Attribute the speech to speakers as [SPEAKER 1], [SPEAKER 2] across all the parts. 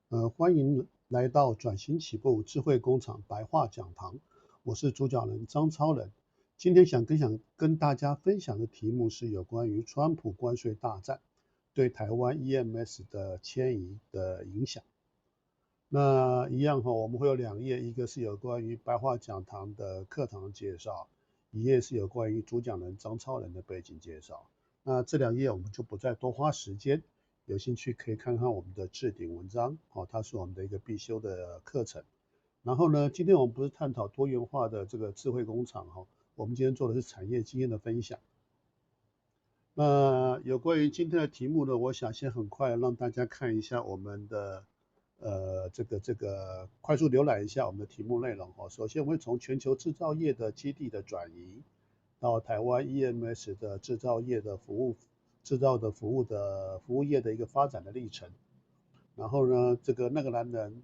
[SPEAKER 1] 欢迎来到转型起步智慧工厂白话讲堂，我是主讲人张超人。今天想跟大家分享的题目是有关于川普关税大战对台湾 EMS 的迁移的影响。那一样我们会有2页，一个是有关于白话讲堂的课堂介绍，一页是有关于主讲人张超人的背景介绍。那这2页我们就不再多花时间，有兴趣可以看看我们的置顶文章，它是我们的一个必修的课程。然后呢，今天我们不是探讨多元化的这个智慧工厂，我们今天做的是产业经验的分享。那有关于今天的题目呢，我想先很快让大家看一下我们的这个快速浏览一下我们的题目内容。首先我们会从全球制造业的基地的转移到台湾 EMS 的制造业的服务业的一个发展的历程。然后呢，那个男人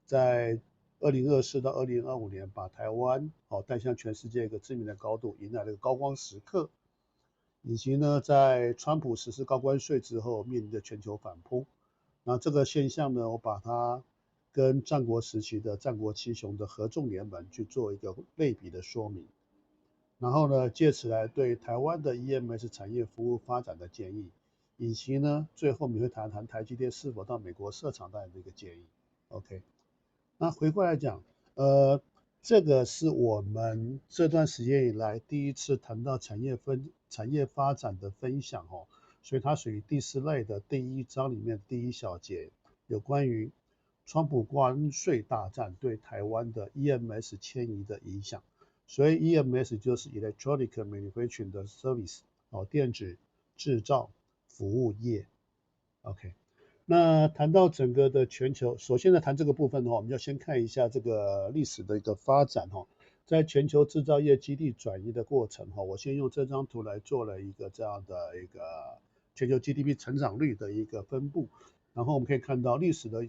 [SPEAKER 1] 在2024到2025年把台湾带向全世界一个知名的高度，迎来了一个高光时刻。以及呢，在川普实施高关税之后面临的全球反扑。那这个现象呢，我把它跟战国时期的战国七雄的合纵联盟去做一个类比的说明。然后呢，借此来对台湾的 EMS 产业服务发展的建议，以及呢，最后我们会谈谈台积电是否到美国设厂的一个建议。OK， 那回过来讲，这个是我们这段时间以来第一次谈到产业发展的分享，所以它属于第4类的第1章里面第1小节，有关于川普关税大战对台湾的 EMS 迁移的影响。所以 EMS 就是 Electronic Manufacturing 的 Service， 电子制造服务业。OK， 那谈到整个的全球，首先呢谈这个部分的话，我们要先看一下这个历史的一个发展。在全球制造业基地转移的过程，我先用这张图来做了一个这样的一个全球 GDP 成长率的一个分布。然后我们可以看到历史的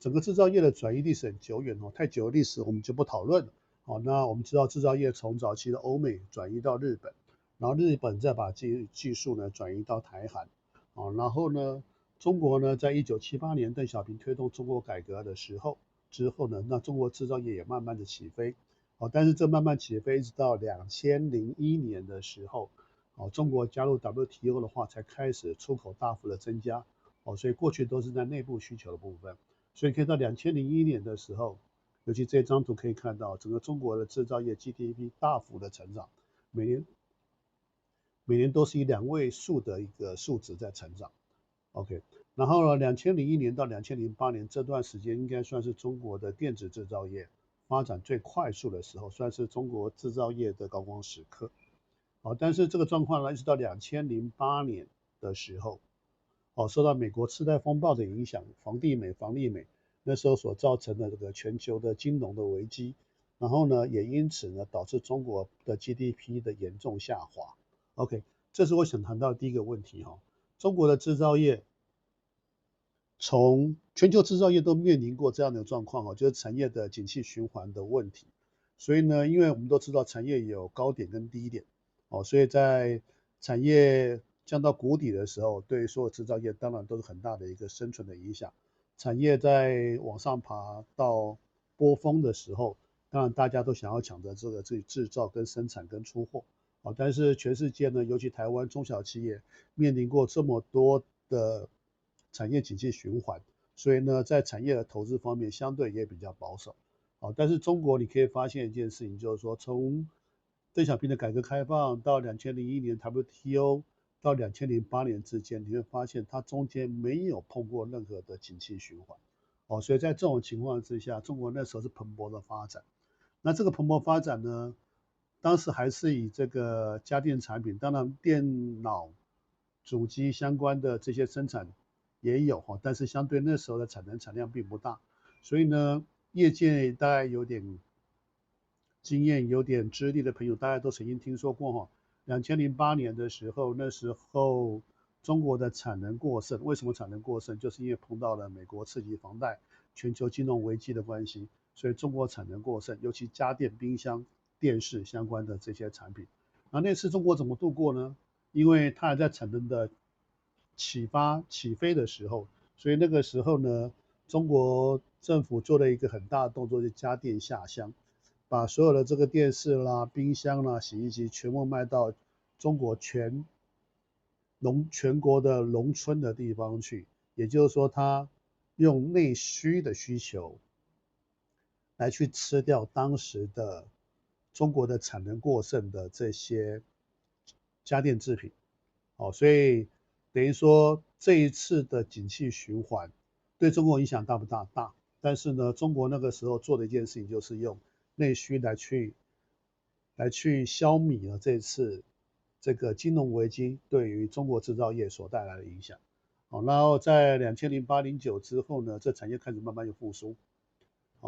[SPEAKER 1] 整个制造业的转移历史很久远，太久的历史我们就不讨论了。那我们知道制造业从早期的欧美转移到日本，然后日本再把技术呢转移到台韩。然后呢，中国呢在1978年邓小平推动中国改革的之后呢，那中国制造业也慢慢的起飞。但是这慢慢起飞一直到2001年的时候，中国加入 WTO 的话才开始出口大幅的增加。所以过去都是在内部需求的部分。所以可以到2001年的时候，尤其这张图可以看到，整个中国的制造业 GDP 大幅的成长，每年都是以2位数的一个数值在成长。OK， 然后呢，2001年到2008年这段时间应该算是中国的电子制造业发展最快速的时候，算是中国制造业的高光时刻。但是这个状况呢，一直到2008年的时候，受到美国次贷风暴的影响，房利美那时候所造成的这个全球的金融的危机，然后呢，也因此呢，导致中国的 GDP 的严重下滑。OK， 这是我想谈到的第一个问题。中国的制造业从全球制造业都面临过这样的状况，就是产业的景气循环的问题。所以呢，因为我们都知道产业有高点跟低点，所以在产业降到谷底的时候，对所有制造业当然都是很大的一个生存的影响。产业在往上爬到波峰的时候，当然大家都想要抢着自己制造跟生产跟出货。但是全世界呢，尤其台湾中小企业面临过这么多的产业景气循环，所以呢，在产业的投资方面相对也比较保守。但是中国你可以发现一件事情，就是说从邓小平的改革开放到2001年 WTO 到2008年之间，你会发现它中间没有碰过任何的景气循环。所以在这种情况之下，中国那时候是蓬勃的发展。那这个蓬勃发展呢，当时还是以这个家电产品，当然电脑、主机相关的这些生产也有，但是相对那时候的产能产量并不大。所以呢，业界大概有点经验、有点资历的朋友，大家都曾经听说过2008年的时候，那时候中国的产能过剩。为什么产能过剩？就是因为碰到了美国刺激房贷、全球金融危机的关系，所以中国产能过剩，尤其家电、冰箱、电视相关的这些产品。那次中国怎么度过呢？因为它还在产能的起飞的时候，所以那个时候呢，中国政府做了一个很大的动作，就家电下乡，把所有的这个电视啦、冰箱啦、洗衣机全部卖到中国全国的农村的地方去。也就是说，它用内需的需求来去吃掉当时的中国的产能过剩的这些家电制品。所以等于说这一次的景气循环对中国影响大不大？大。但是呢，中国那个时候做的一件事情就是用内需来去消弭了这次这个金融危机对于中国制造业所带来的影响。然后在2008、09之后呢，这产业开始慢慢有复苏。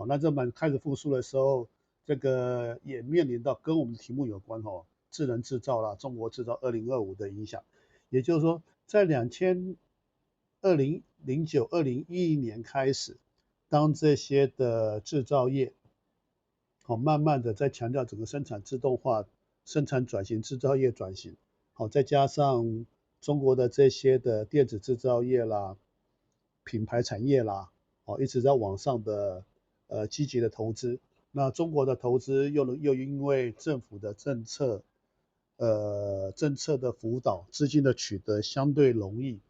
[SPEAKER 1] 那这开始复苏的时候，这个也面临到跟我们的题目有关智能制造啦、中国制造2025的影响。也就是说，在2009、2010年开始，当这些的制造业慢慢的在强调整个生产自动化、生产转型、制造业转型，再加上中国的这些的电子制造业啦、品牌产业啦，一直在往上的积极的投资。那中国的投资又因为政府的政策的辅导，资金的取得相对容易，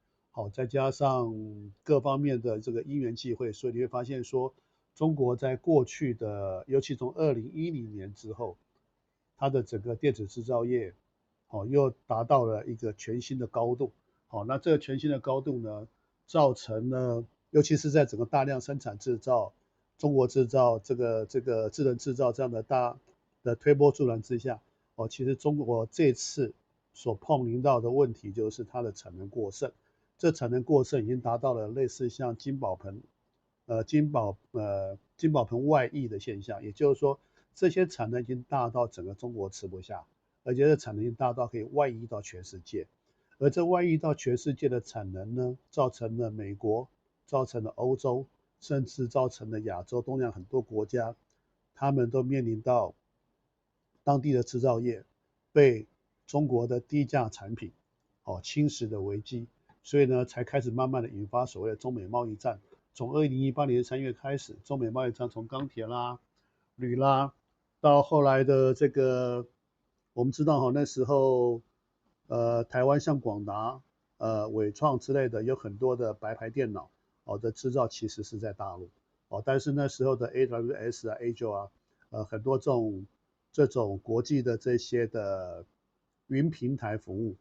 [SPEAKER 1] 再加上各方面的这个因缘际会，所以你会发现说，中国在过去的，尤其从2010年之后，它的整个电子制造业，又达到了一个全新的高度。那这个全新的高度呢，造成了，尤其是在整个大量生产制造、中国制造这个智能制造这样的大的推波助澜之下，其实中国这次所碰临到的问题就是它的产能过剩。这产能过剩已经达到了类似像金宝盆外溢的现象，也就是说，这些产能已经大到整个中国吃不下，而且这产能已经大到可以外溢到全世界。而这外溢到全世界的产能呢，造成了美国、造成了欧洲，甚至造成了亚洲、东南亚很多国家，他们都面临到当地的制造业被中国的低价产品侵蚀的危机，所以呢，才开始慢慢的引发所谓的中美贸易战。从2018年3月开始，中美贸易战从钢铁啦、铝啦，到后来的这个，我们知道那时候台湾像广达、伟创之类的，有很多的白牌电脑的制造其实是在大陆但是那时候的 AWS 啊、Azure 啊，很多这种国际的这些的云平台服务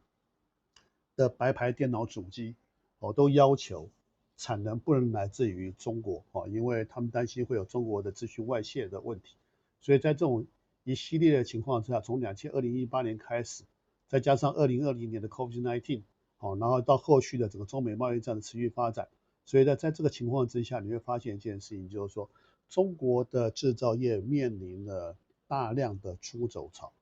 [SPEAKER 1] 的白牌电脑主机都要求产能不能来自于中国因为他们担心会有中国的资讯外泄的问题，所以在这种一系列的情况之下，从2018年开始，再加上2020年的 COVID-19，然后到后续的整个中美贸易战的持续发展，所以在这个情况之下，你会发现一件事情，就是说中国的制造业面临了大量的出走潮。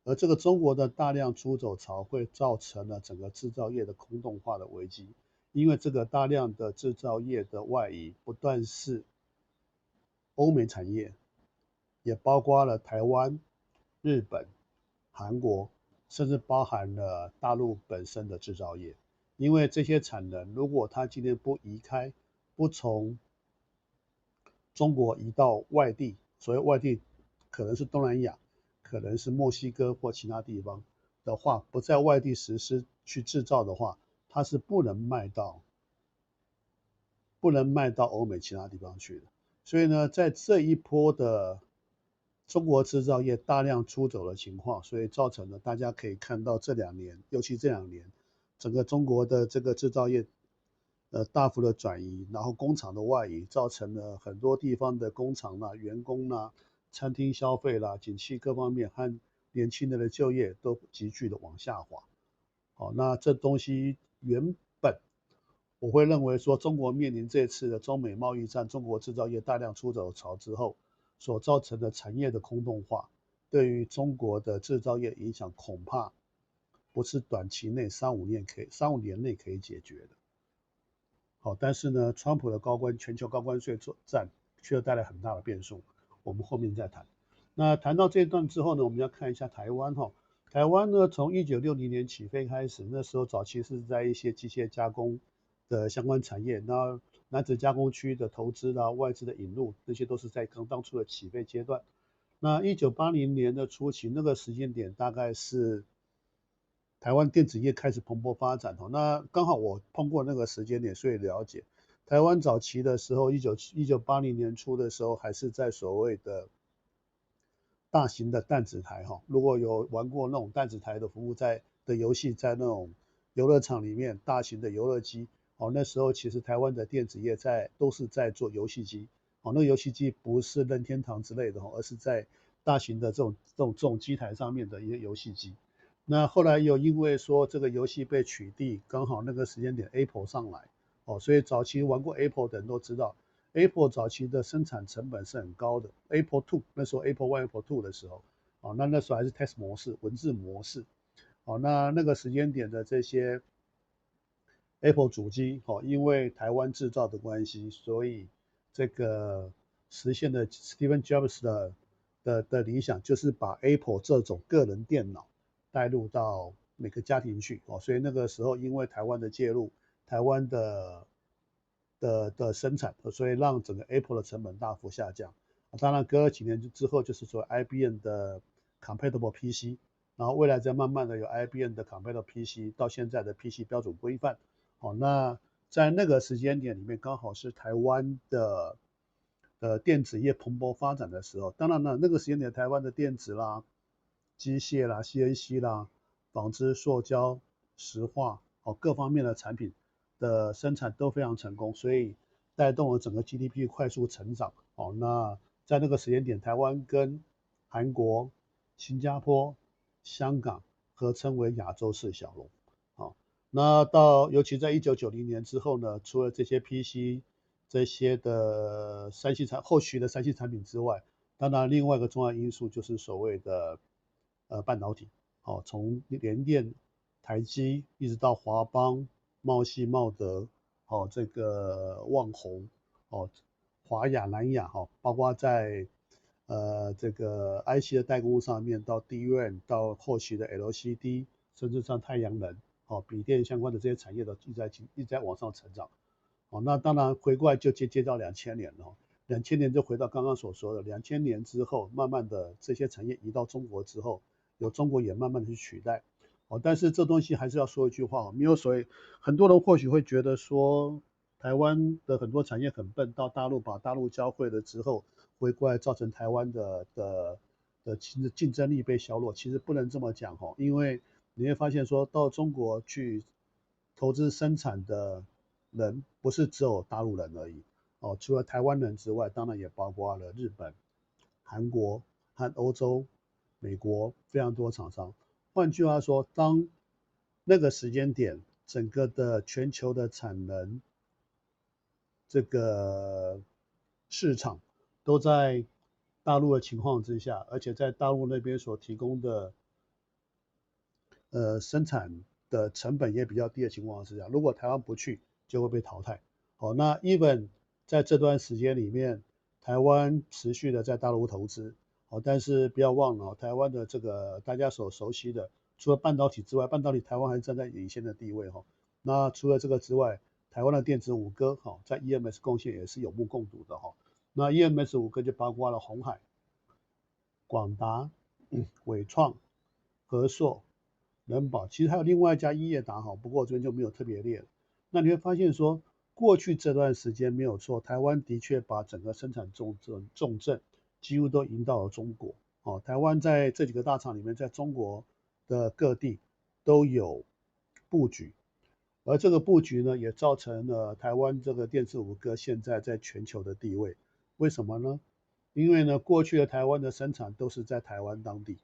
[SPEAKER 1] 而这个中国的大量出走潮会造成了整个制造业的空洞化的危机，因为这个大量的制造业的外移，不但是欧美产业，也包括了台湾、日本、韩国，甚至包含了大陆本身的制造业。因为这些产能，如果它今天不移开，不从中国移到外地，所谓外地可能是东南亚，可能是墨西哥或其他地方的话，不在外地实施去制造的话，它是不能卖到欧美其他地方去的。所以呢，在这一波的中国制造业大量出走的情况，所以造成了大家可以看到这2年，尤其这2年，整个中国的这个制造业大幅的转移，然后工厂的外移，造成了很多地方的工厂啦、员工啦、餐厅消费啦、景气各方面和年轻人的就业都急剧的往下滑。那这东西原本我会认为说，中国面临这次的中美贸易战，中国制造业大量出走潮之后，所造成的产业的空洞化，对于中国的制造业影响恐怕不是短期内3、5年内可以解决的。但是呢，川普的全球高关税战却带来很大的变数，我们后面再谈。那谈到这一段之后呢，我们要看一下台湾台湾呢，从1960年起飞开始，那时候早期是在一些机械加工的相关产业，那楠梓加工区的投资啦、外资的引入，这些都是在刚当初的起飞阶段。那1980年的初期，那个时间点大概是台湾电子业开始蓬勃发展。那刚好我碰过那个时间点，所以了解。台湾早期的时候，1980年初的时候，还是在所谓的大型的弹子台如果有玩过那种弹子台的服务的游戏，在那种游乐场里面，大型的游乐机那时候其实台湾的电子业都是在做游戏机那个游戏机不是任天堂之类的而是在大型的这种机台上面的一些游戏机。那后来又因为说这个游戏被取缔，刚好那个时间点 Apple 上来所以早期玩过 Apple 的人都知道。Apple 早期的生产成本是很高的 ，Apple II 那时候 Apple One、Apple II 的时候，那时候还是 test 模式、文字模式，那个时间点的这些 Apple 主机，因为台湾制造的关系，所以这个实现了 Steve Jobs 的理想，就是把 Apple 这种个人电脑带入到每个家庭去，所以那个时候因为台湾的介入，台湾的生产，所以让整个 Apple 的成本大幅下降。当然，隔了几年之后，就是说 IBM 的 Compatible PC， 然后未来再慢慢的有 IBM 的 Compatible PC， 到现在的 PC 标准规范。那在那个时间点里面，刚好是台湾的电子业蓬勃发展的时候。当然了，那个时间点台湾的电子啦、机械啦、CNC 啦、纺织、塑胶、石化各方面的产品的生产都非常成功，所以带动了整个 GDP 快速成长。那在那个时间点，台湾跟韩国、新加坡、香港合称为亚洲四小龙。那尤其在1990年之后呢，除了这些 PC 这些的后续的3C 产品之外，当然另外一个重要因素就是所谓的半导体。从联电、台积一直到华邦、茂系、茂德，这个旺宏，华亚、南亚，包括在这个 IC 的代工上面，到 DRAM， 到后期的 LCD， 甚至像太阳能，笔电相关的这些产业都一直在往上成长。那当然回过来就接到2000年了，2000年就回到刚刚所说的，2000年之后，慢慢的这些产业移到中国之后，由中国也慢慢的去取代。但是这东西还是要说一句话，没有所谓，很多人或许会觉得说，台湾的很多产业很笨，到大陆把大陆教会了之后，回过来造成台湾的竞争力被削弱。其实不能这么讲因为你会发现说到中国去投资生产的人不是只有大陆人而已除了台湾人之外，当然也包括了日本、韩国和欧洲、美国非常多厂商。换句话说，当那个时间点，整个的全球的产能这个市场都在大陆的情况之下，而且在大陆那边所提供的生产的成本也比较低的情况之下，如果台湾不去，就会被淘汰。那 even 在这段时间里面，台湾持续的在大陆投资，但是不要忘了台湾的这个大家所熟悉的，除了半导体之外，半导体台湾还是站在领先的地位那除了这个之外，台湾的电子五哥在 EMS 贡献也是有目共睹的那 EMS 五哥就包括了鸿海、广达、伟创、和硕、人保，其实还有另外一家英业达不过我这边就没有特别列了。那你会发现说，过去这段时间没有错，台湾的确把整个生产重镇几乎都移到了中国台湾在这几个大厂里面，在中国的各地都有布局，而这个布局呢，也造成了台湾这个电子五哥现在在全球的地位。为什么呢？因为呢，过去的台湾的生产都是在台湾当地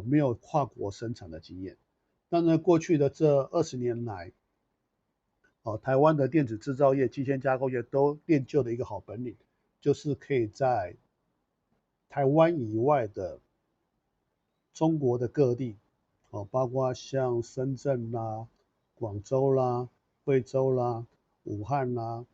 [SPEAKER 1] 没有跨国生产的经验。但呢，过去的这20年来，台湾的电子制造业、机械加工业都练就了一个好本领，就是可以在台湾以外的中国的各地，包括像深圳啦、广州啦、惠州啦、武汉啦、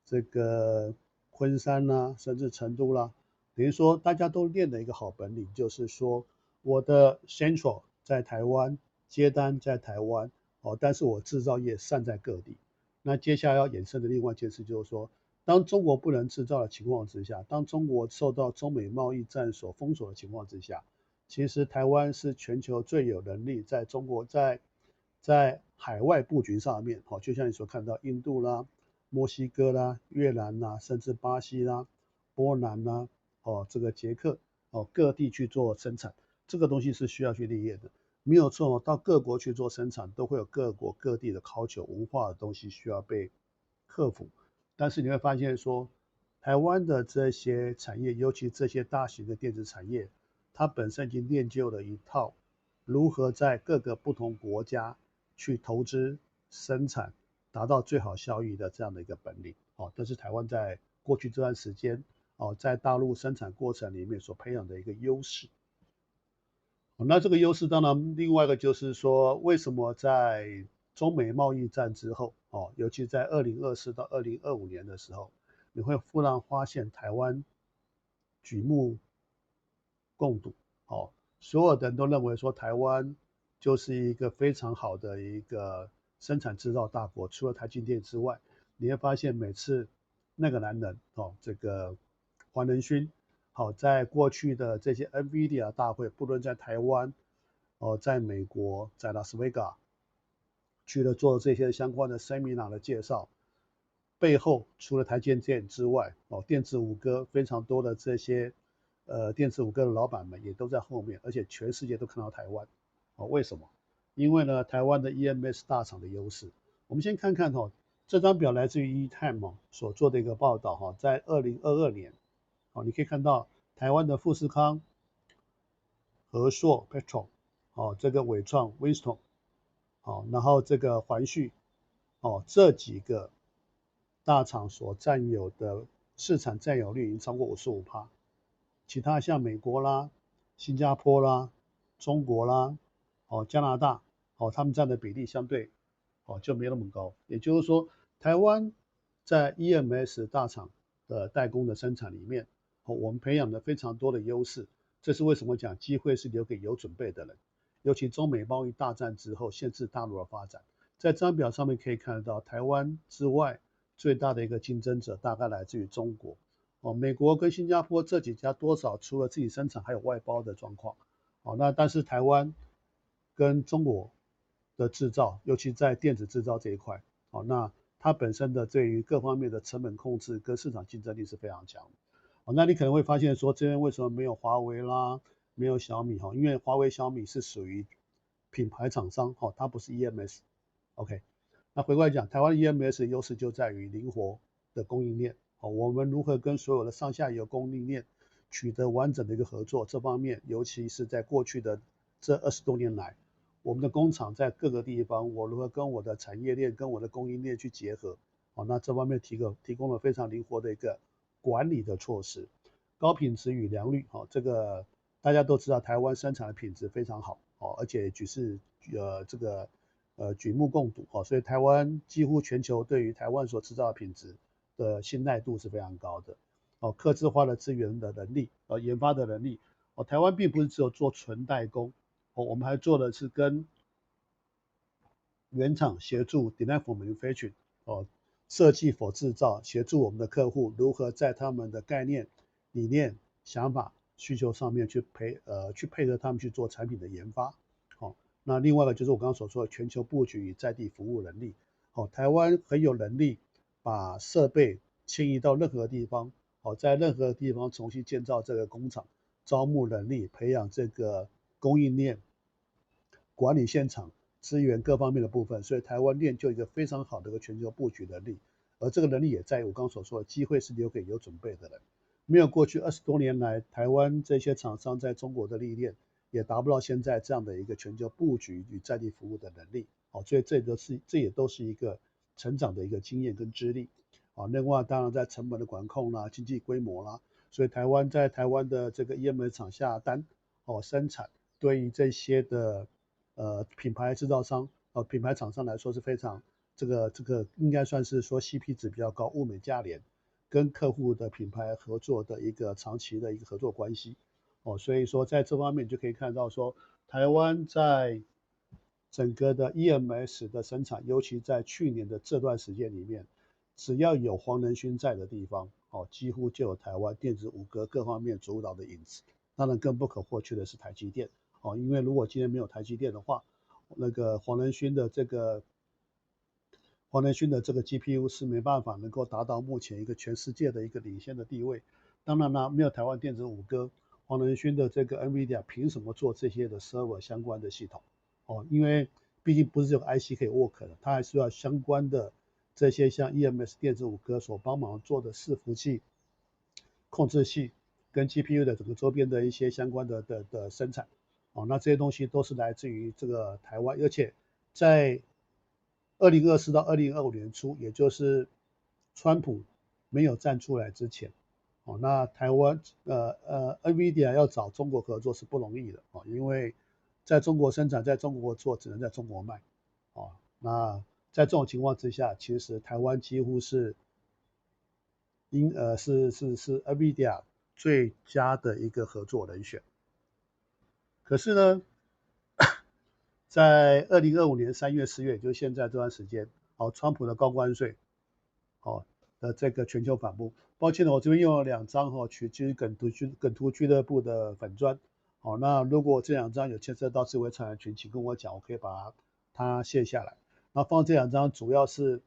[SPEAKER 1] 这个昆山啦，甚至成都啦，等于说大家都练了一个好本领，就是说我的 Central 在台湾，接单在台湾，但是我制造业散在各地。那接下来要衍生的另外一件事就是说，当中国不能制造的情况之下，当中国受到中美贸易战所封锁的情况之下，其实台湾是全球最有能力在中国在海外布局上面，就像你所看到印度啦、墨西哥啦、越南啦，甚至巴西啦、波兰啦、这个捷克各地去做生产，这个东西是需要去历练的。没有错，到各国去做生产，都会有各国各地的 culture 文化的东西需要被克服。但是你会发现说，台湾的这些产业，尤其这些大型的电子产业，它本身已经练就了一套如何在各个不同国家去投资生产，达到最好效益的这样的一个本领。这是台湾在过去这段时间在大陆生产过程里面所培养的一个优势。那这个优势当然，另外一个就是说，为什么在中美贸易战之后，尤其在2024到2025年的时候，你会忽然发现台湾举目共睹，所有的人都认为说台湾就是一个非常好的一个生产制造大国，除了台积电之外，你会发现每次那个男人，这个黄仁勋。好，在过去的这些 NVIDIA 大会，不论在台湾，在美国，在拉斯维加去了做这些相关的 seminar 的介绍，背后除了台积电之外，电子五哥非常多的这些电子五哥的老板们也都在后面，而且全世界都看到台湾。为什么？因为呢，台湾的 EMS 大厂的优势。我们先看看这张表来自于 eTime 所做的一个报道在2022年。你可以看到台湾的富士康、和硕 Petro，这个伟创 Winston，然后这个环旭，这几个大厂所占有的市场占有率已经超过55%，其他像美国啦、新加坡啦、中国啦、加拿大，他们占的比例相对就没那么高。也就是说，台湾在 EMS 大厂的代工的生产里面，我们培养了非常多的优势。这是为什么讲机会是留给有准备的人。尤其中美贸易大战之后，限制大陆的发展，在这张表上面可以看得到，台湾之外最大的一个竞争者大概来自于中国。美国跟新加坡这几家多少除了自己生产，还有外包的状况。那但是台湾跟中国的制造，尤其在电子制造这一块，那它本身的对于各方面的成本控制跟市场竞争力是非常强的。那你可能会发现说，这边为什么没有华为啦，没有小米因为华为、小米是属于品牌厂商它不是 EMS。OK， 那回过来讲，台湾 EMS 的优势就在于灵活的供应链。我们如何跟所有的上下游供应链取得完整的一个合作，这方面，尤其是在过去的这20多年来，我们的工厂在各个地方，我如何跟我的产业链、跟我的供应链去结合，那这方面提供了非常灵活的一个管理的措施，高品质与良率，这个大家都知道，台湾生产的品质非常好，而且举目共睹，所以台湾几乎全球对于台湾所制造的品质的信赖度是非常高的。客制化的资源的能力，研发的能力，台湾并不是只有做纯代工，我们还做的是跟原厂协助 design for manufacturing，设计 for 制造，协助我们的客户如何在他们的概念、理念、想法、需求上面去配合他们去做产品的研发。那另外一个就是我刚刚所说的全球布局与在地服务能力。台湾很有能力把设备迁移到任何地方，在任何地方重新建造这个工厂，招募人力，培养这个供应链、管理现场、资源各方面的部分，所以台湾练就一个非常好的一个全球布局能力，而这个能力也在于我刚刚所说的机会是留给有准备的人。没有过去20多年来，台湾这些厂商在中国的历练，也达不到现在这样的一个全球布局与在地服务的能力。所以这也都是一个成长的一个经验跟资历。另外当然在成本的管控啦、经济规模啦，所以台湾的这个 EMS 厂下单生产，对于这些的品牌制造商品牌厂商来说是非常这个应该算是说 CP 值比较高，物美价廉，跟客户的品牌合作的一个长期的一个合作关系。所以说在这方面就可以看到说，台湾在整个的 EMS 的生产，尤其在去年的这段时间里面，只要有黄仁勋在的地方，几乎就有台湾电子五哥各方面主导的影子。当然更不可或缺的是台积电，因为如果今天没有台积电的话，那个黄仁勋的这个 GPU 是没办法能够达到目前一个全世界的一个领先的地位。当然了，没有台湾电子五哥，黄仁勋的这个 NVIDIA 凭什么做这些的 server 相关的系统？因为毕竟不是只有 IC 可以 work 的，它还需要相关的这些像 EMS 电子五哥所帮忙做的伺服器、控制器跟 GPU 的整个周边的一些相关的生产。那这些东西都是来自于这个台湾，而且在2024到2025年初，也就是川普没有站出来之前，那台湾NVIDIA 要找中国合作是不容易的，因为在中国生产，在中国做，只能在中国卖，那在这种情况之下，其实台湾几乎是是 NVIDIA 最佳的一个合作人选。可是呢，在2025年3月、4月，也就是现在这段时间，川普的高关税，的这个全球反扑。抱歉了，我这边用了2张取之梗图俱乐部的粉砖。那如果这2张有牵涉到智慧财产权，请跟我讲，我可以把它卸下来。那放这2张主要是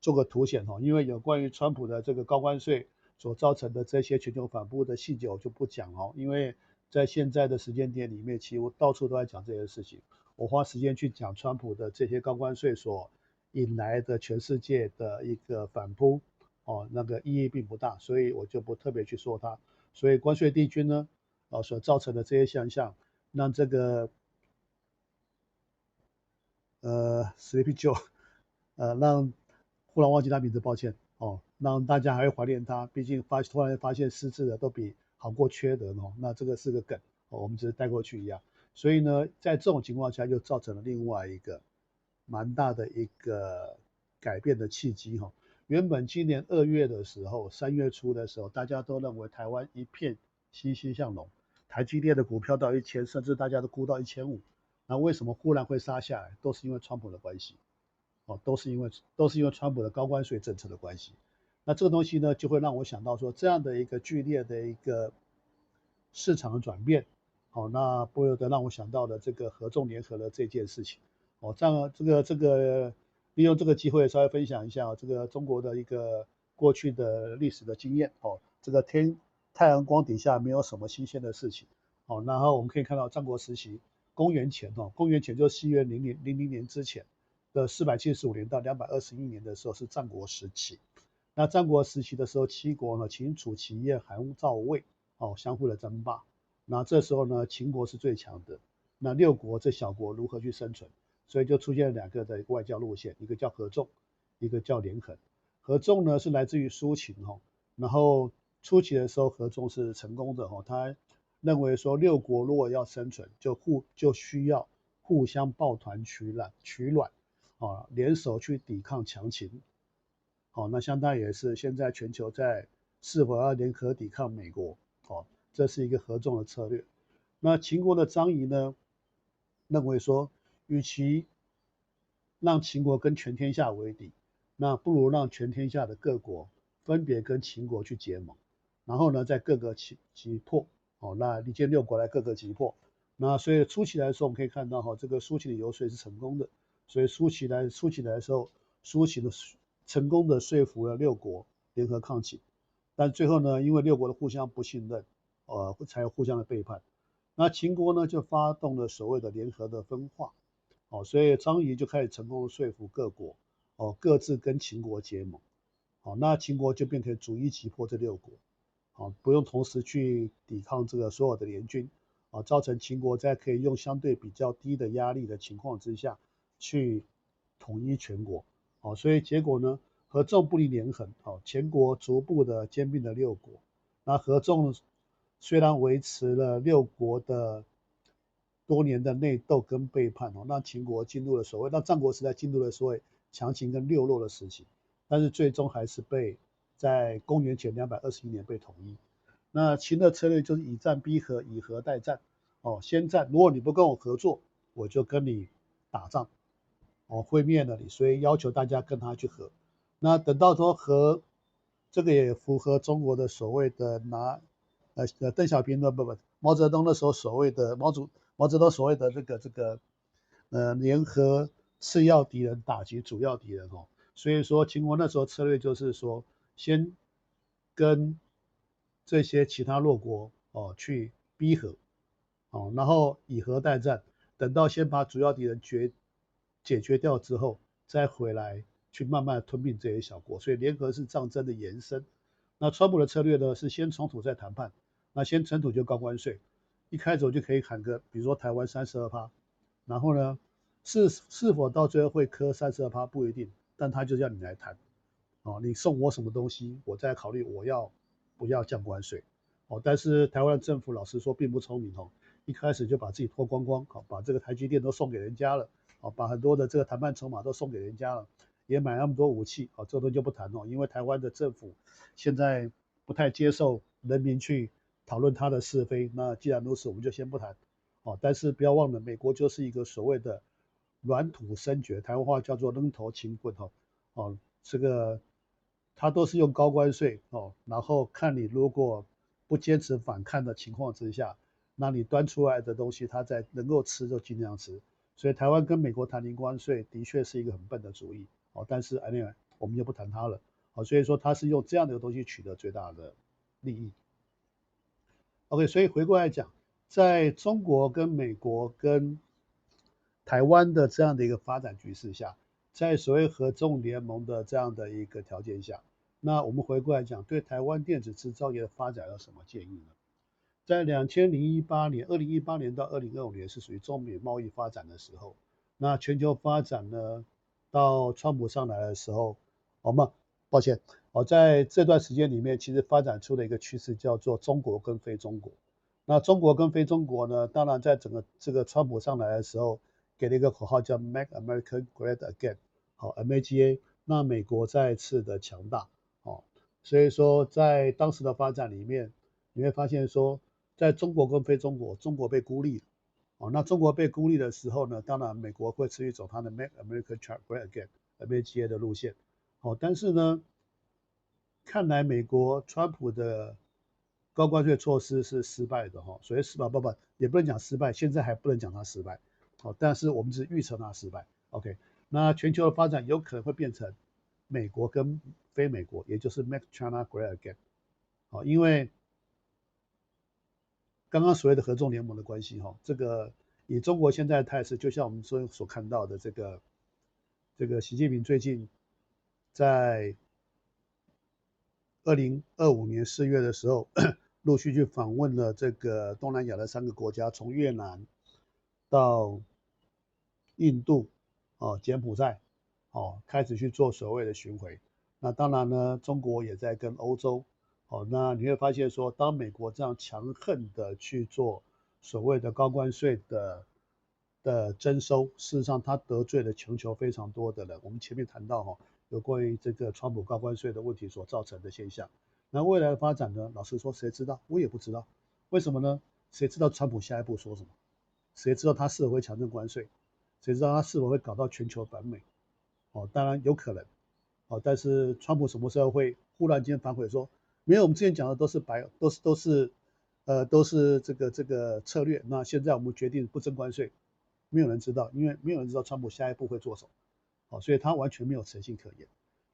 [SPEAKER 1] 做个凸显，因为有关于川普的这个高关税所造成的这些全球反扑的细节我就不讲，因为在现在的时间点里面，几乎到处都在讲这些事情。我花时间去讲川普的这些高关税所引来的全世界的一个反扑，那个意义并不大，所以我就不特别去说它。所以关税帝君呢，所造成的这些现象，让这个Sleepy Joe，让忽然忘记他名字，抱歉，让大家还会怀念他，毕竟突然发现失智的都比好过缺德哦，那这个是个梗，我们只是带过去一样。所以呢，在这种情况下，又造成了另外一个蛮大的一个改变的契机哈。原本今年2月的时候，3月初的时候，大家都认为台湾一片欣欣向荣，台积电的股票到1000，甚至大家都估到1500，那为什么忽然会杀下来？都是因为川普的关系，都是因为川普的高关税政策的关系。那这个东西呢，就会让我想到说，这样的一个剧烈的一个市场的转变，那不由得让我想到了这个合纵联合的这件事情。这样这个利用这个机会稍微分享一下这个中国的一个过去的历史的经验。这个太阳光底下没有什么新鲜的事情。然后我们可以看到战国时期，公元前就是西元00年之前的475年到221年的时候是战国时期。那战国时期的时候，七国呢，秦、楚、齐、燕、韩、赵、魏，相互的争霸。那这时候呢，秦国是最强的。那6国这小国如何去生存？所以就出现了2个的外交路线，一个叫合纵，一个叫连横。合纵呢是来自于苏秦然后初期的时候合纵是成功的他认为说6国如果要生存，就需要互相抱团取暖联手去抵抗强秦。那相当也是现在全球在是否要联合抵抗美国，这是一个合纵的策略。那秦国的张仪呢，认为说，与其让秦国跟全天下为敌，那不如让全天下的各国分别跟秦国去结盟，然后呢，在各个击破，那历届6国来各个击破。那所以初期来说，我们可以看到这个苏秦的游说是成功的，所以初期来的时候，苏秦的成功的说服了6国联合抗秦，但最后呢，因为6国的互相不信任，才有互相的背叛。那秦国呢就发动了所谓的联合的分化，所以张仪就开始成功说服各国，各自跟秦国结盟，那秦国就变成逐一击破这6国，不用同时去抵抗这个所有的联军，造成秦国在可以用相对比较低的压力的情况之下去统一全国。所以结果呢，合纵不离连横，全国逐步的兼并了6国。那合纵虽然维持了6国的多年的内斗跟背叛，让秦国进入了让战国时代进入了所谓强秦跟六弱的时期，但是最终还是被在公元前221年被统一。那秦的策略就是以战逼和，以和代战，先战，如果你不跟我合作，我就跟你打仗，毁灭了你，所以要求大家跟他去和。那等到说和，这个也符合中国的所谓的邓小平的不毛泽东的时候所谓的毛泽东所谓的联合次要敌人打击主要敌人哦。所以说秦国那时候策略就是说，先跟这些其他弱国去逼和，然后以和代战，等到先把主要敌人解决掉之后，再回来去慢慢吞并这些小国。所以联合是战争的延伸。那川普的策略呢是先冲突再谈判。那先冲突就高关税，一开始我就可以喊个，比如说台湾32%，然后呢是否到最后会磕32%不一定，但他就叫你来谈。你送我什么东西，我再考虑我要不要降关税。但是台湾政府老实说并不聪明一开始就把自己脱光光，把这个台积电都送给人家了，把很多的这个谈判筹码都送给人家了，也买那么多武器，这个东西就不谈因为台湾的政府现在不太接受人民去讨论他的是非。那既然如此，我们就先不谈。但是不要忘了，美国就是一个所谓的软土生绝，台湾话叫做扔头轻棍这个他都是用高关税然后看你如果不坚持反抗的情况之下，那你端出来的东西，他在能够吃就尽量吃。所以台湾跟美国谈零关税的确是一个很笨的主意但是anyway我们就不谈它了所以说他是用这样的东西取得最大的利益。OK， 所以回过来讲，在中国跟美国跟台湾的这样的一个发展局势下，在所谓合纵联盟的这样的一个条件下，那我们回过来讲，对台湾电子制造业的发展有什么建议呢？在2018年到2025年是属于中美贸易发展的时候，那全球发展呢，到川普上来的时候，抱歉，在这段时间里面，其实发展出了一个趋势，叫做中国跟非中国。那中国跟非中国呢，当然在整个这个川普上来的时候，给了一个口号叫 Make America Great Again， MAGA， 让美国再次的强大所以说在当时的发展里面，你会发现说，在中国跟非中国，中国被孤立那中国被孤立的时候呢，当然美国会持续走它的 Make America Great Again MAGA 的路线但是呢，看来美国川普的高关税措施是失败的所以也不能讲失败，现在还不能讲它失败但是我们只预测它失败。OK， 那全球的发展有可能会变成美国跟非美国，也就是 Make China Great Again 因为刚刚所谓的合纵联盟的关系这个以中国现在的态势，就像我们所看到的这个习近平最近在2025年4月的时候，陆续去访问了这个东南亚的3个国家，从越南到印度柬埔寨开始去做所谓的巡回。那当然呢，中国也在跟欧洲那你会发现说，当美国这样强横的去做所谓的高关税的征收，事实上它得罪了全球非常多的人。我们前面谈到有关于这个川普高关税的问题所造成的现象。那未来的发展呢？老实说，谁知道？我也不知道。为什么呢？谁知道川普下一步说什么？谁知道他是否会强征关税？谁知道他是否会搞到全球反美？当然有可能但是川普什么时候会忽然间反悔说，没有，我们之前讲的都是这个策略。那现在我们决定不征关税，没有人知道，因为没有人知道川普下一步会做什么所以他完全没有诚信可言。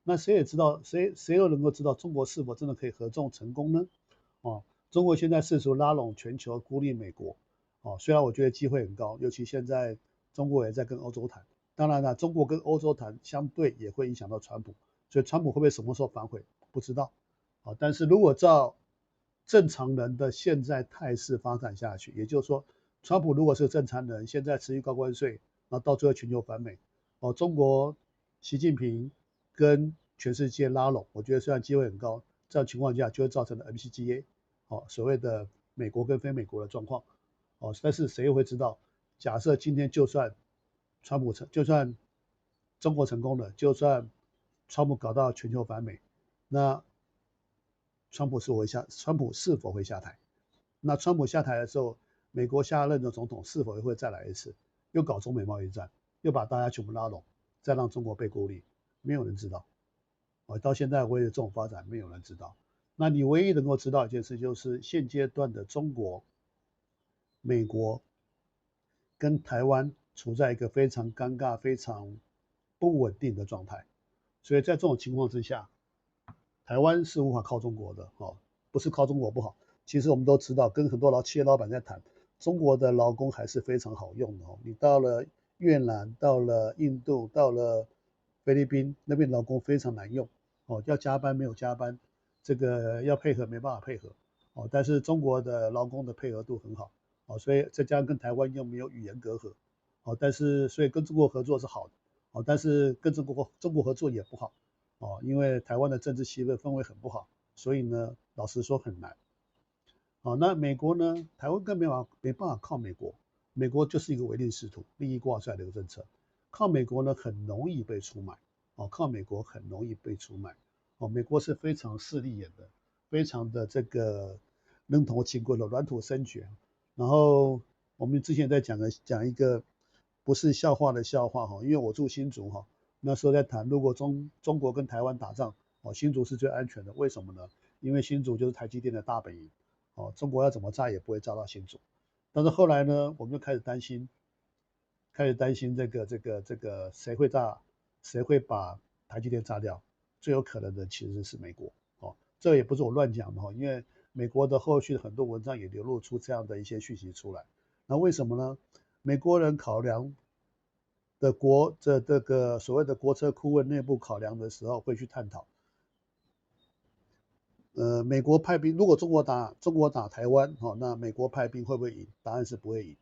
[SPEAKER 1] 那谁也知道，谁又能够知道中国是否真的可以合纵成功呢？中国现在试图拉拢全球，孤立美国虽然我觉得机会很高，尤其现在中国也在跟欧洲谈。当然了，中国跟欧洲谈相对也会影响到川普，所以川普会不会什么时候反悔，不知道但是如果照正常人的现在态势发展下去，也就是说，川普如果是正常人，现在持续高关税，那到最后全球反美中国习近平跟全世界拉拢，我觉得虽然机会很高，这样情况下就会造成了 MCGA 所谓的美国跟非美国的状况但是谁又会知道？假设今天就算中国成功了，就算川普搞到全球反美，那川普是否会下台？那川普下台的时候，美国下任的总统是否会再来一次，又搞中美贸易战？又把大家全部拉拢，再让中国被孤立，没有人知道。到现在为了这种发展，没有人知道。那你唯一能够知道一件事，就是现阶段的中国、美国跟台湾处在一个非常尴尬、非常不稳定的状态。所以在这种情况之下，台湾是无法靠中国的，不是靠中国不好。其实我们都知道，跟很多企业老板在谈，中国的劳工还是非常好用的。你到了越南、到了印度、到了菲律宾，那边劳工非常难用，要加班没有加班，这个要配合没办法配合，但是中国的劳工的配合度很好，所以再加上跟台湾又没有语言隔阂，但是所以跟中国合作是好的，但是跟中国合作也不好，因为台湾的政治气氛围很不好，所以呢，老实说很难。那美国呢？台湾更没办法靠美国，美国就是一个唯利是图、利益挂帅的一个政策，靠美国呢很容易被出卖，靠美国很容易被出卖，美国是非常势利眼的，非常的这个扔头轻棍的软土生绝。然后我们之前在讲一个不是笑话的笑话因为我住新竹那时候在谈，如果中国跟台湾打仗，新竹是最安全的，为什么呢？因为新竹就是台积电的大本营。中国要怎么炸也不会炸到新竹。但是后来呢，我们就开始担心这个谁会把台积电炸掉？最有可能的其实是美国。这也不是我乱讲的因为美国的后续很多文章也流露出这样的一些讯息出来。那为什么呢？美国人考量的这个所谓的国策顾问内部考量的时候，会去探讨。美国派兵，如果中国打台湾，那美国派兵会不会赢？答案是不会赢。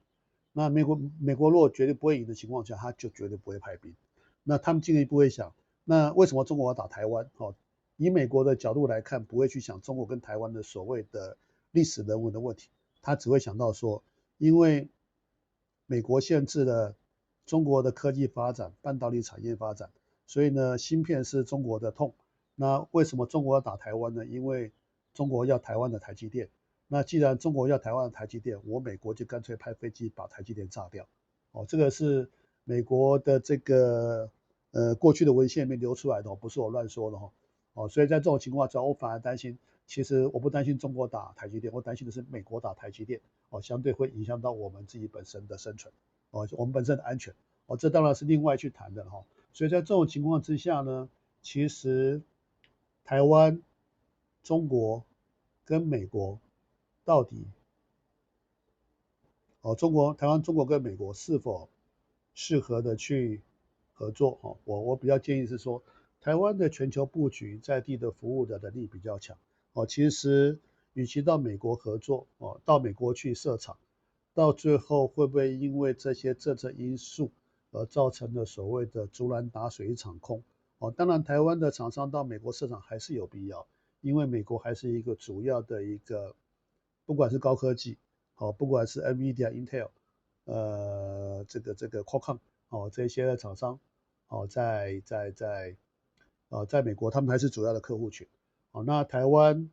[SPEAKER 1] 那美国如果绝对不会赢的情况下，他就绝对不会派兵。那他们进一步会想，那为什么中国要打台湾？以美国的角度来看，不会去想中国跟台湾的所谓的历史人文的问题，他只会想到说，因为美国限制了中国的科技发展、半导体产业发展，所以呢，芯片是中国的痛。那为什么中国要打台湾呢？因为中国要台湾的台积电。那既然中国要台湾的台积电，我美国就干脆派飞机把台积电炸掉。这个是美国的这个过去的文献里面流出来的，不是我乱说的所以在这种情况下，我反而担心，其实我不担心中国打台积电，我担心的是美国打台积电，相对会影响到我们自己本身的生存，我们本身的安全，这当然是另外去谈的所以在这种情况之下呢，其实台湾、中国跟美国到底台湾、中国跟美国是否适合的去合作我比较建议是说，台湾的全球布局在地的服务的能力比较强其实与其到美国合作到美国去设厂，到最后会不会因为这些政策因素而造成了所谓的竹篮打水一场空当然台湾的厂商到美国设厂还是有必要，因为美国还是一个主要的一个，不管是高科技不管是 NVIDIA、Intel 这个 Qualcomm 这些厂商在美国他们还是主要的客户群那台湾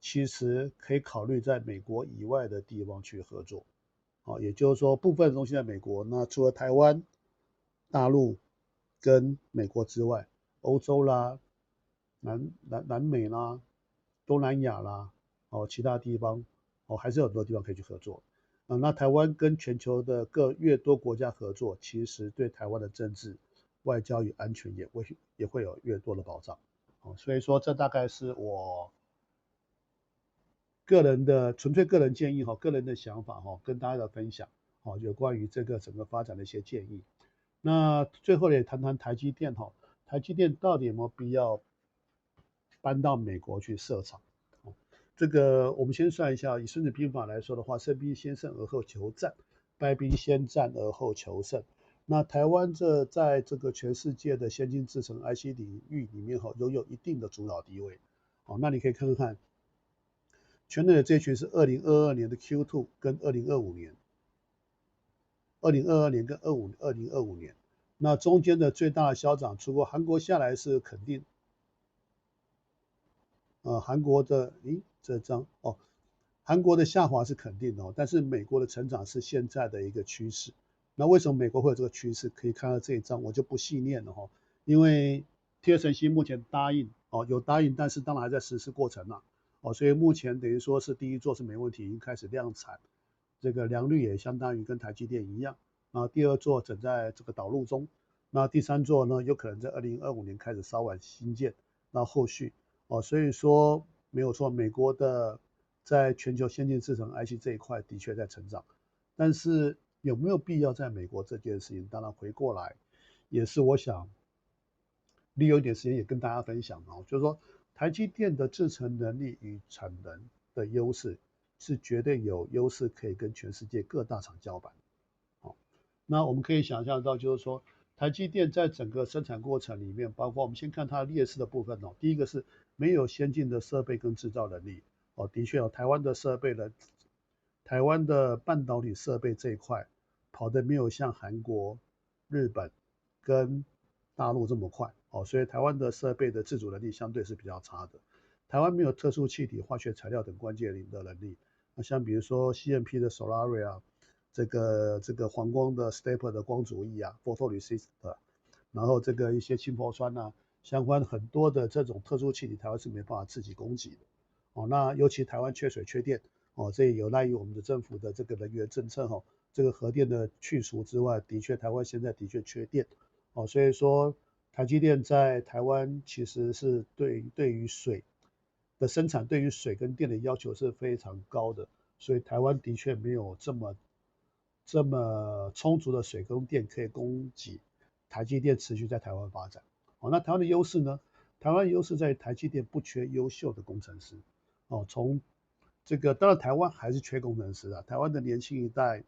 [SPEAKER 1] 其实可以考虑在美国以外的地方去合作也就是说部分东西在美国，那除了台湾、大陆跟美国之外，欧洲啦、南美啦、东南亚啦其他地方还是有很多地方可以去合作那台湾跟全球的越多国家合作，其实对台湾的政治、外交与安全也会有越多的保障所以说这大概是我个人的纯粹个人建议个人的想法跟大家的分享有关于这个整个发展的一些建议。那最后也谈谈台积电台积电到底有没有必要搬到美国去设厂？这个我们先算一下，以孙子兵法来说的话，胜兵先胜而后求战，败兵先战而后求胜。那台湾在这个全世界的先进制程 IC 领域里面拥有一定的主导地位。那你可以看看全内的这群是2022年的 Q2 跟2025年，2022年跟2025年，那中间的最大的消长，除过韩国下来是肯定，韩国的这张韩国的下滑是肯定的但是美国的成长是现在的一个趋势那为什么美国会有这个趋势？可以看到这一章，我就不细念了哈。因为TSMC 目前答应有答应，但是当然还在实施过程嘛。所以目前等于说是第一座是没问题，已经开始量产，这个良率也相当于跟台积电一样。那第二座正在这个导入中，那第三座呢，有可能在2025年开始稍晚新建，那后续所以说没有错，美国的在全球先进制程 IC 这一块的确在成长，但是有没有必要在美国这件事情？当然回过来，也是我想利用一点时间也跟大家分享就是说台积电的制程能力与产能的优势是绝对有优势可以跟全世界各大厂叫板。那我们可以想象到，就是说台积电在整个生产过程里面，包括我们先看它的劣势的部分第一个是没有先进的设备跟制造能力的确台湾的设备的台湾的半导体设备这一块跑得没有像韩国、日本跟大陆这么快所以台湾的设备的自主能力相对是比较差的。台湾没有特殊气体、化学材料等关键零的能力，那像比如说 CMP 的 Solaria。这个黄光的 Stepper 的光阻液photoresist 然后这个一些氢氟酸相关很多的这种特殊气体，台湾是没办法自己供给的那尤其台湾缺水缺电这也有赖于我们的政府的这个能源政策这个核电的去除之外，的确台湾现在的确缺电所以说台积电在台湾其实是对于水的生产，对于水跟电的要求是非常高的，所以台湾的确没有这么充足的水跟电可以供给台积电持续在台湾发展那台湾的优势呢？台湾优势在台积电不缺优秀的工程师从这个当然台湾还是缺工程师台湾的年轻一代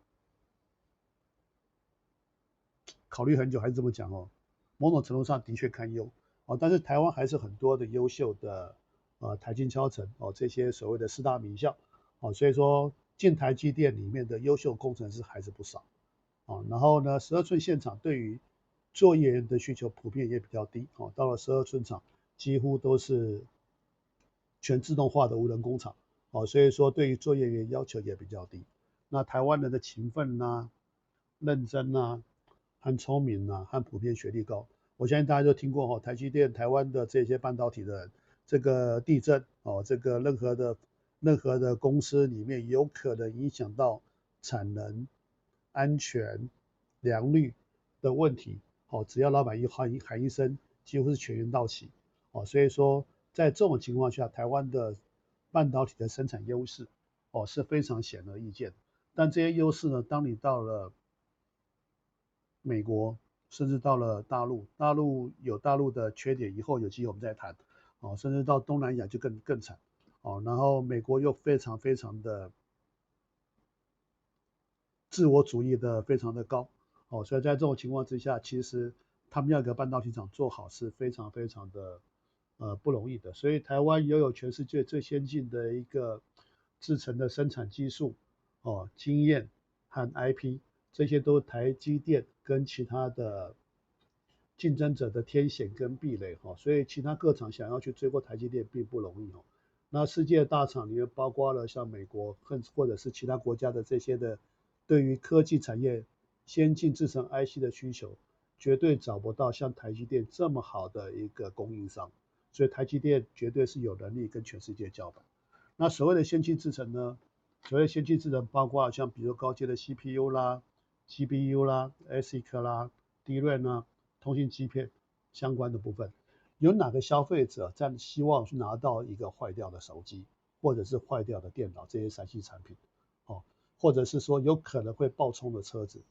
[SPEAKER 1] 考虑很久还是这么讲某种程度上的确堪忧但是台湾还是很多的优秀的台清交成这些所谓的四大名校所以说进台积电里面的优秀工程师还是不少然后呢，12寸现场对于作业员的需求普遍也比较低到了12寸厂几乎都是全自动化的无人工厂所以说对于作业员要求也比较低。那台湾人的勤奋认真和聪明和普遍学历高，我相信大家都听过台积电台湾的这些半导体的人，这个地震这个任何的公司里面有可能影响到产能、安全、良率的问题只要老板一喊一声，几乎是全员到齐所以说在这种情况下，台湾的半导体的生产优势是非常显而易见。但这些优势呢，当你到了美国，甚至到了大陆，大陆有大陆的缺点，以后有机会我们再谈甚至到东南亚就更惨然后美国又非常非常的自我主义的非常的高所以在这种情况之下，其实他们要一个半导体厂做好是非常非常的不容易的。所以台湾拥有全世界最先进的一个制程的生产技术经验和 IP， 这些都是台积电跟其他的竞争者的天险跟壁垒所以其他各厂想要去追过台积电并不容易那世界大厂里面包括了像美国或者是其他国家的这些的对于科技产业先进制程 IC 的需求，绝对找不到像台积电这么好的一个供应商，所以台积电绝对是有能力跟全世界叫板。那所谓的先进制程呢？所谓先进制程包括像比如高阶的 CPU 啦、GPU 啦、ASIC 啦、DRAM 通信晶片相关的部分。有哪个消费者在希望去拿到一个坏掉的手机，或者是坏掉的电脑这些3C 产品或者是说有可能会爆冲的车子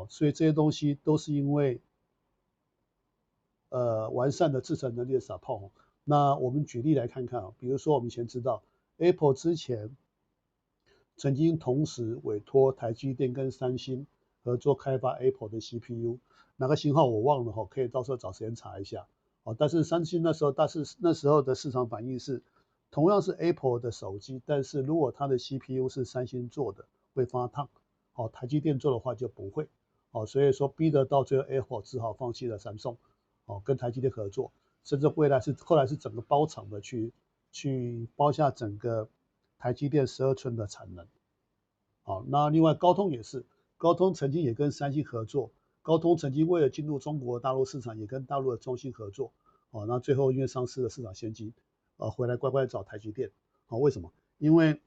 [SPEAKER 1] 所以这些东西都是因为完善的制程能力的 support。那我们举例来看看比如说我们以前知道 Apple 之前曾经同时委托台积电跟三星合作开发 Apple 的 CPU， 哪个型号我忘了可以到时候找时间查一下但是三星那时候的市场反应是，同样是 Apple 的手机，但是如果它的 CPU 是三星做的，会发烫台积电做的话就不会所以说逼得到最后 Apple 只好放弃了Samsung跟台积电合作，甚至后来是整个包厂的去包下整个台积电12寸的产能那另外高通也是，高通曾经也跟三星合作，高通曾经为了进入中国大陆市场，也跟大陆的中芯合作，那最后因为丧失了市场先机，回来乖乖找台积电，为什么？因为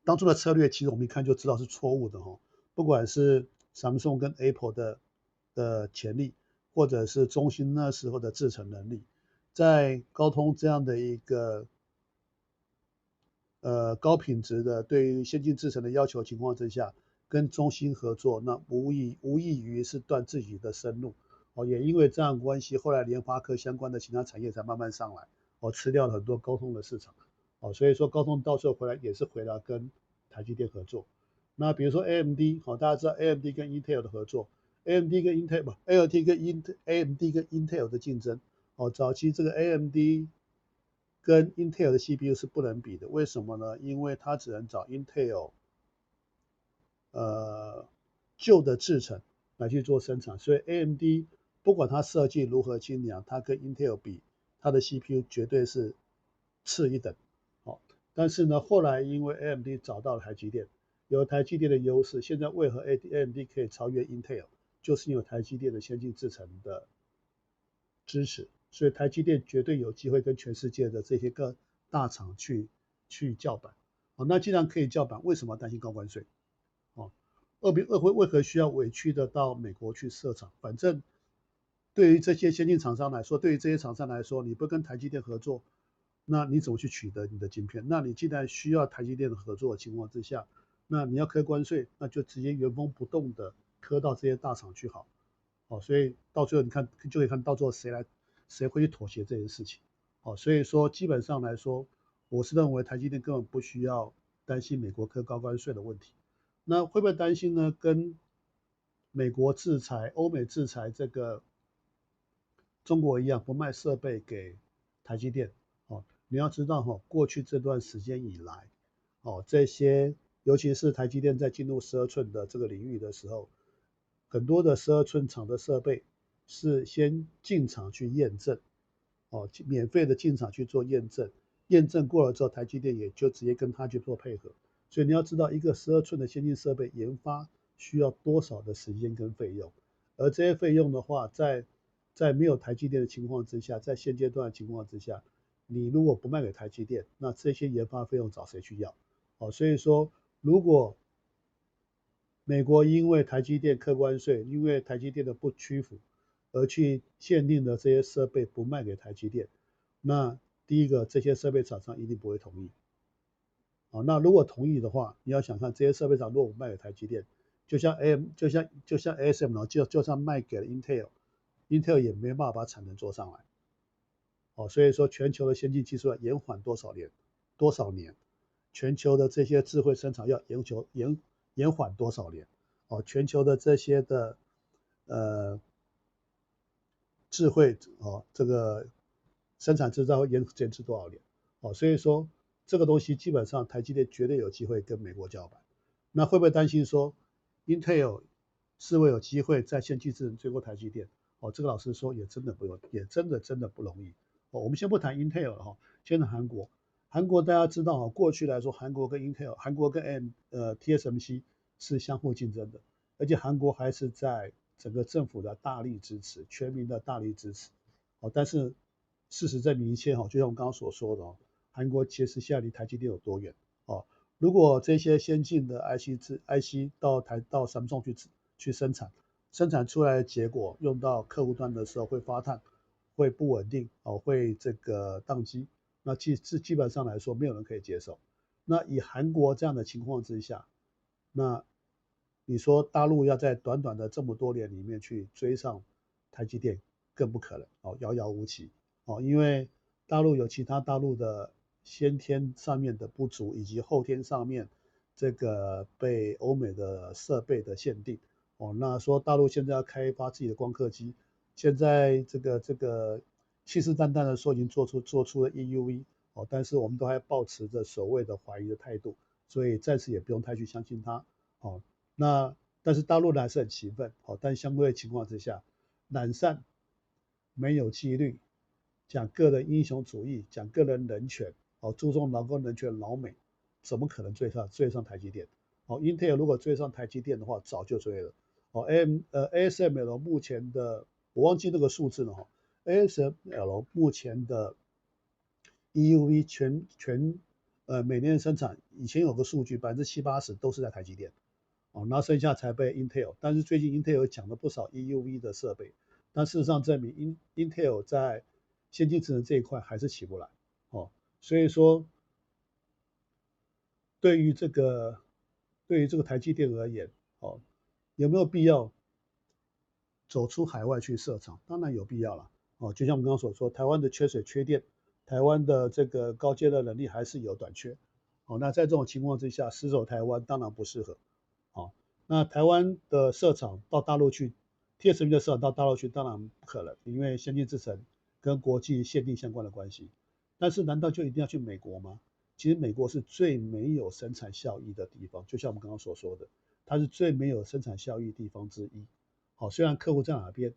[SPEAKER 1] 当初的策略其实我们一看就知道是错误的，不管是 Samsung 跟 Apple 的潜力，或者是中芯那时候的制程能力，在高通这样的一个高品质的对于先进制程的要求情况之下，跟中芯合作，那无异于是断自己的生路。也因为这样关系，后来联发科相关的其他产业才慢慢上来，吃掉了很多高通的市场。所以说高通到时候回来也是回来跟台积电合作。那比如说 AMD，大家知道 AMD 跟 Intel 的合作，AMD 跟 Intel 不，AMD 跟 Intel 的竞争，早期这个 AMD 跟 Intel 的 CPU 是不能比的，为什么呢？因为它只能找 Intel 旧的制程来去做生产，所以 AMD 不管它设计如何精良，它跟 Intel 比，它的 CPU 绝对是次一等。但是呢，后来因为 AMD 找到了台积电，有台积电的优势，现在为何 AMD 可以超越 Intel，就是因为台积电的先进制程的支持，所以台积电绝对有机会跟全世界的这些个大厂去叫板。那既然可以叫板，为什么担心高关税？二会为何需要委屈的到美国去设厂？反正对于这些先进厂商来说，对于这些厂商来说，你不跟台积电合作，那你怎么去取得你的晶片？那你既然需要台积电的合作的情况之下，那你要科关税，那就直接原封不动的科到这些大厂去好。所以到最后你看就可以看到最后谁会去妥协这件事情。所以说基本上来说，我是认为台积电根本不需要担心美国科高关税的问题。那会不会担心呢？跟美国制裁、欧美制裁这个中国一样，不卖设备给台积电。你要知道过去这段时间以来，这些尤其是台积电在进入12寸的这个领域的时候，很多的12寸厂的设备是先进厂去验证，免费的进厂去做验证，验证过了之后，台积电也就直接跟他去做配合。所以你要知道，一个12寸的先进设备研发需要多少的时间跟费用，而这些费用的话，在没有台积电的情况之下，在现阶段的情况之下，你如果不卖给台积电，那这些研发费用找谁去要？所以说，如果美国因为台积电课关税，因为台积电的不屈服，而去限定的这些设备不卖给台积电，那第一个，这些设备厂商一定不会同意。那如果同意的话，你要想看这些设备厂如果卖给台积电，就像 ASM 就算卖给了 Intel 也没办法把产能做上来。所以说全球的先进技术要延缓多少年？全球的这些智慧生产要延缓多少年？全球的这些的智慧这个生产制造会坚持多少年？所以说这个东西基本上台积电绝对有机会跟美国叫板。那会不会担心说 Intel 是否有机会在先进制程追过台积电？这个老实说也真的不容易，也真的不容易。我们先不谈 Intel 了先谈韩国。韩国大家知道过去来说韩国跟 TSMC 是相互竞争的，而且韩国还是在整个政府的大力支持，全民的大力支持。但是事实证明一切就像我刚刚所说的韩国其实现在离台积电有多远？如果这些先进的 IC 到Samsung 去生产出来的结果用到客户端的时候会发烫，会不稳定，会这个宕机，那基本上来说没有人可以接受。那以韩国这样的情况之下，那你说大陆要在短短的这么多年里面去追上台积电，更不可能遥遥无期因为大陆有其他大陆的先天上面的不足，以及后天上面这个被欧美的设备的限定那说大陆现在要开发自己的光刻机，现在这个信誓旦旦的说已经做出了 EUV 但是我们都还保持着所谓的怀疑的态度，所以暂时也不用太去相信它但是大陆人还是很勤奋但相对的情况之下，懒散没有纪律，讲个人英雄主义，讲个人人权注重劳工人权老美，怎么可能追上台积电？ Intel 如果追上台积电的话，早就追了。ASML 目前的我忘记那个数字了ASML 目前的 EUV 每年生产，以前有个数据70%-80%都是在台积电，然后剩下才被 Intel。但是最近 Intel 讲了不少 EUV 的设备，但事实上证明 Intel 在先进制程这一块还是起不来，所以说对于这个台积电而言，有没有必要走出海外去设厂？当然有必要了。就像我们刚刚所说，台湾的缺水缺电，台湾的这个高阶的能力还是有短缺。那在这种情况之下，死守台湾当然不适合。那台湾的设厂到大陆去，TSMC 的设厂到大陆去当然不可能，因为先进制程跟国际限定相关的关系。但是难道就一定要去美国吗？其实美国是最没有生产效益的地方，就像我们刚刚所说的，它是最没有生产效益的地方之一。虽然客户在哪边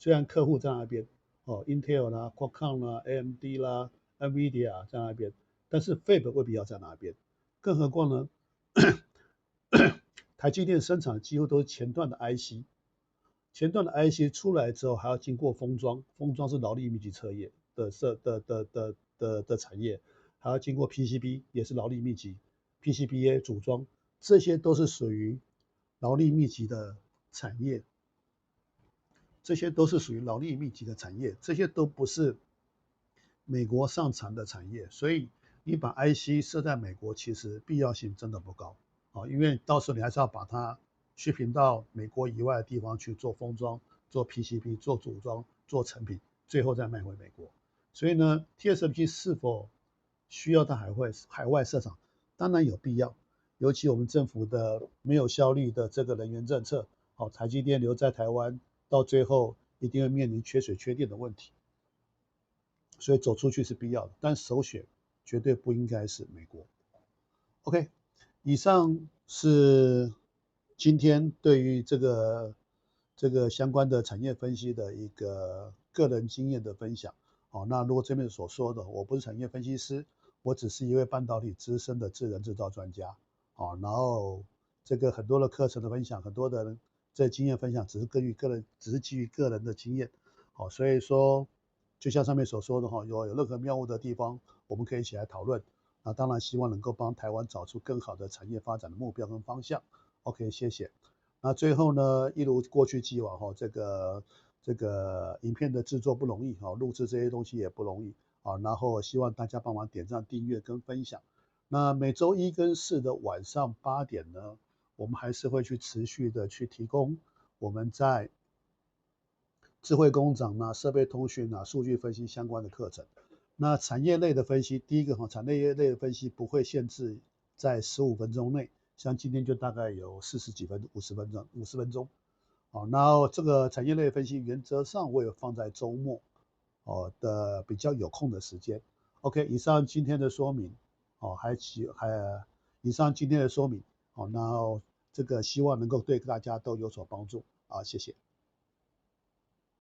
[SPEAKER 1] ，Intel 啦、Qualcomm 啦、AMD 啦、NVIDIA 在那边，但是 Fab 未必要在哪边。更何况呢，台积电生产几乎都是前段的 IC，前段的 IC 出来之后还要经过封装，封装是劳力密集车业的产业，还要经过 PCB 也是劳力密集 ，PCBA 组装，这些都是属于劳力密集的产业，这些都不是美国上产的产业，所以你把 IC 设在美国，其实必要性真的不高因为到时候你还是要把它shipping到美国以外的地方去做封装、做 PCB、做组装、做成品，最后再卖回美国。所以呢 ，TSMC 是否需要到海外设厂？当然有必要，尤其我们政府的没有效率的这个能源政策，台积电留在台湾，到最后一定会面临缺水缺电的问题。所以走出去是必要的，但首选绝对不应该是美国。OK， 以上是今天对于这个相关的产业分析的一个个人经验的分享。那如果这边所说的，我不是产业分析师，我只是一位半导体资深的智能制造专家。然后这个很多的课程的分享，很多的这经验分享，只是基于个人的经验。所以说，就像上面所说的有任何谬误的地方，我们可以一起来讨论。那当然希望能够帮台湾找出更好的产业发展的目标跟方向。OK， 谢谢。那最后呢，一如过去既往这个影片的制作不容易录制这些东西也不容易然后希望大家帮忙点赞、订阅跟分享。那每周1跟4的晚上8点呢，我们还是会去持续的去提供我们在智慧工厂设备通讯数据分析相关的课程。那产业类的分析，第一个产业类的分析不会限制在15分钟内，像今天就大概有40几分、50分钟。然后这个产业类分析原则上我有放在周末的比较有空的时间。OK， 以上今天的说明以上今天的说明然后这个希望能够对大家都有所帮助谢谢。